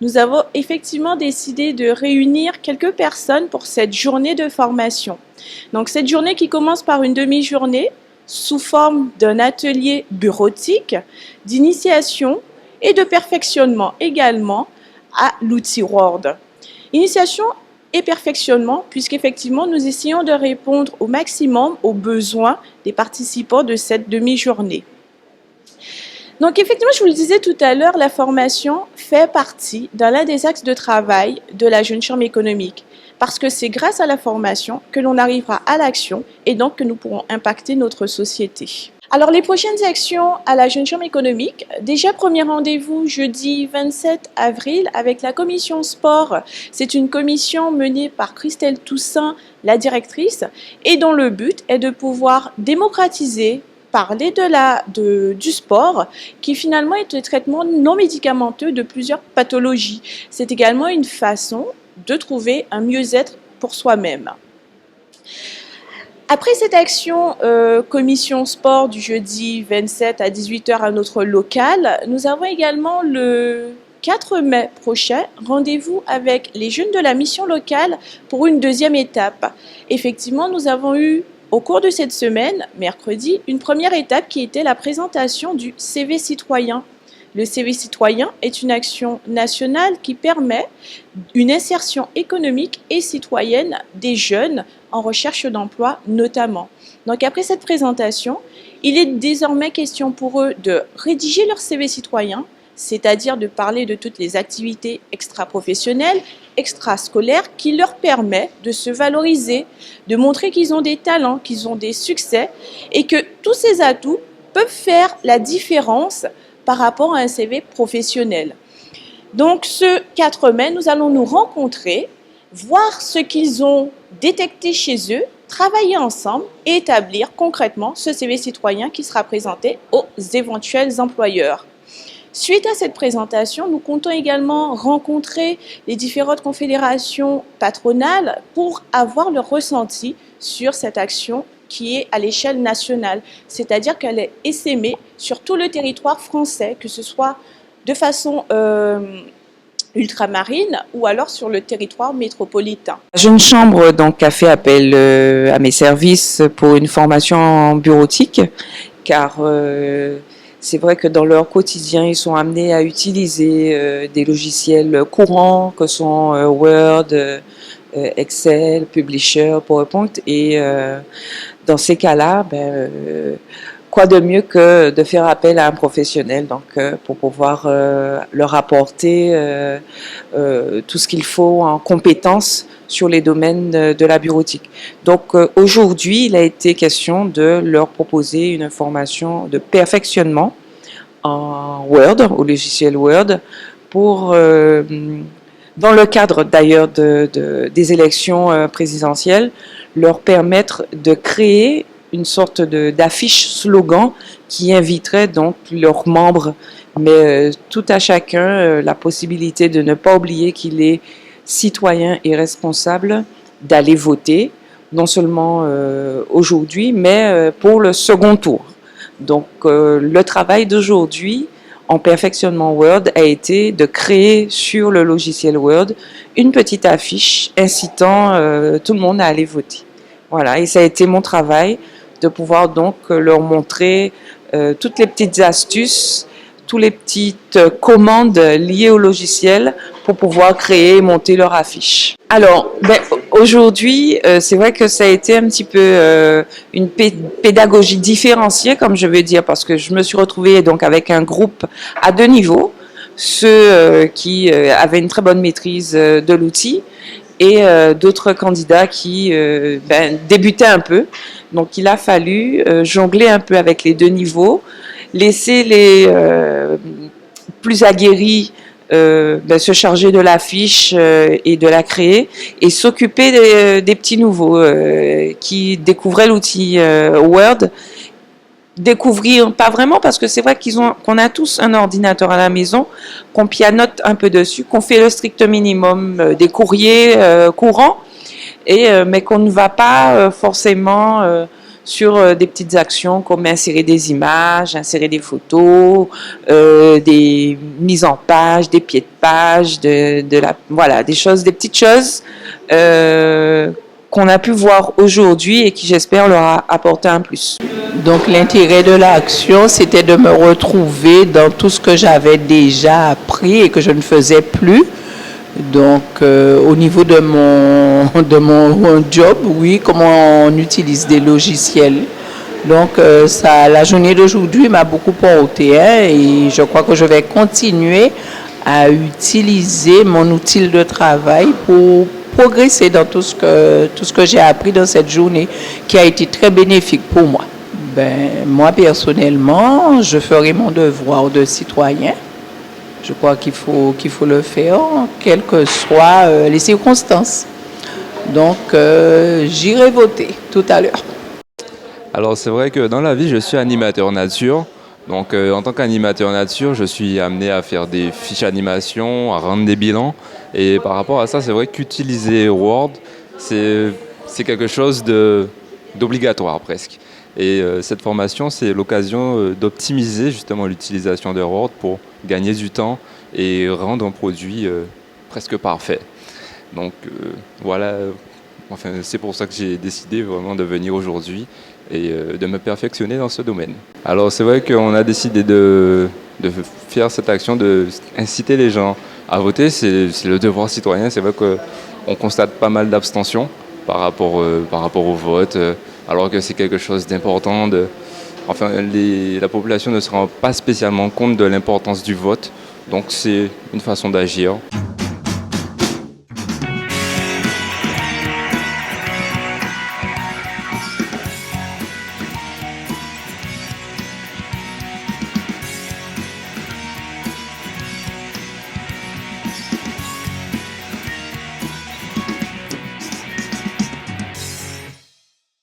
nous avons effectivement décidé de réunir quelques personnes pour cette journée de formation. Donc cette journée qui commence par une demi-journée sous forme d'un atelier bureautique, d'initiation et de perfectionnement également à l'outil Word. Initiation et perfectionnement, puisqu'effectivement nous essayons de répondre au maximum aux besoins des participants de cette demi-journée. Donc effectivement, je vous le disais tout à l'heure, la formation fait partie d'un l'un des axes de travail de la Jeune Chambre économique, parce que c'est grâce à la formation que l'on arrivera à l'action et donc que nous pourrons impacter notre société. Alors les prochaines actions à la Jeune Chambre économique, déjà premier rendez-vous jeudi 27 avril avec la commission sport. C'est une commission menée par Christelle Toussaint, la directrice, et dont le but est de pouvoir démocratiser, parler du sport, qui finalement est un traitement non médicamenteux de plusieurs pathologies. C'est également une façon de trouver un mieux-être pour soi-même. Après cette action commission sport du jeudi 27 à 18 h à notre local, nous avons également le 4 mai prochain rendez-vous avec les jeunes de la mission locale pour une deuxième étape. Effectivement, nous avons eu au cours de cette semaine, mercredi, une première étape qui était la présentation du CV citoyen. Le CV citoyen est une action nationale qui permet une insertion économique et citoyenne des jeunes en recherche d'emploi notamment. Donc après cette présentation, il est désormais question pour eux de rédiger leur CV citoyen, c'est-à-dire de parler de toutes les activités extra-professionnelles, extrascolaires qui leur permet de se valoriser, de montrer qu'ils ont des talents, qu'ils ont des succès et que tous ces atouts peuvent faire la différence par rapport à un CV professionnel. Donc ce 4 mai, nous allons nous rencontrer, voir ce qu'ils ont détecté chez eux, travailler ensemble et établir concrètement ce CV citoyen qui sera présenté aux éventuels employeurs. Suite à cette présentation, nous comptons également rencontrer les différentes confédérations patronales pour avoir leur ressenti sur cette action qui est à l'échelle nationale, c'est-à-dire qu'elle est essaimée sur tout le territoire français, que ce soit de façon ultramarine ou alors sur le territoire métropolitain. La Jeune Chambre donc, a fait appel à mes services pour une formation en bureautique, car c'est vrai que dans leur quotidien, ils sont amenés à utiliser des logiciels courants que sont Word, Excel, Publisher, PowerPoint. Et dans ces cas-là, quoi de mieux que de faire appel à un professionnel donc, pour pouvoir leur apporter tout ce qu'il faut en compétences sur les domaines de la bureautique. Donc aujourd'hui, il a été question de leur proposer une formation de perfectionnement en Word, au logiciel Word, pour, dans le cadre d'ailleurs des élections présidentielles, leur permettre de créer une sorte d'affiche slogan qui inviterait donc leurs membres, mais tout à chacun la possibilité de ne pas oublier qu'il est citoyen et responsable d'aller voter, non seulement aujourd'hui, mais pour le second tour. Donc le travail d'aujourd'hui en perfectionnement Word a été de créer sur le logiciel Word une petite affiche incitant tout le monde à aller voter. Voilà, et ça a été mon travail de pouvoir donc leur montrer toutes les petites astuces, toutes les petites commandes liées au logiciel pour pouvoir créer et monter leur affiche. Alors, aujourd'hui, c'est vrai que ça a été un petit peu une pédagogie différenciée, comme je veux dire, parce que je me suis retrouvée donc avec un groupe à 2 niveaux, ceux qui avaient une très bonne maîtrise de l'outil et d'autres candidats qui débutaient un peu. Donc, il a fallu jongler un peu avec les 2 niveaux, laisser les plus aguerris se charger de la fiche et de la créer et s'occuper des petits nouveaux qui découvraient l'outil Word. Découvrir, pas vraiment, parce que c'est vrai qu'on a tous un ordinateur à la maison, qu'on pianote un peu dessus, qu'on fait le strict minimum des courriers courants, mais qu'on ne va pas forcément sur des petites actions comme insérer des images, insérer des photos, des mises en page, des pieds de page, voilà, des petites choses qu'on a pu voir aujourd'hui et qui, j'espère, leur a apporté un plus. Donc l'intérêt de l'action, c'était de me retrouver dans tout ce que j'avais déjà appris et que je ne faisais plus. Donc au niveau de mon job, oui, comment on utilise des logiciels. Donc la journée d'aujourd'hui m'a beaucoup porté et je crois que je vais continuer à utiliser mon outil de travail pour progresser dans tout ce que j'ai appris dans cette journée qui a été très bénéfique pour moi. Moi personnellement, je ferai mon devoir de citoyen. Je crois qu'il faut le faire, quelles que soient les circonstances. Donc, j'irai voter tout à l'heure. Alors, c'est vrai que dans la vie, je suis animateur nature. Donc, en tant qu'animateur nature, je suis amené à faire des fiches d'animation, à rendre des bilans. Et par rapport à ça, c'est vrai qu'utiliser Word, c'est quelque chose d'obligatoire presque. Et cette formation, c'est l'occasion d'optimiser justement l'utilisation de Word pour gagner du temps et rendre un produit presque parfait. Donc voilà, enfin, c'est pour ça que j'ai décidé vraiment de venir aujourd'hui et de me perfectionner dans ce domaine. Alors c'est vrai qu'on a décidé de faire cette action, d'inciter les gens à voter. C'est le devoir citoyen. C'est vrai qu'on constate pas mal d'abstention par rapport au vote. Alors que c'est quelque chose d'important. Enfin, la population ne se rend pas spécialement compte de l'importance du vote. Donc c'est une façon d'agir.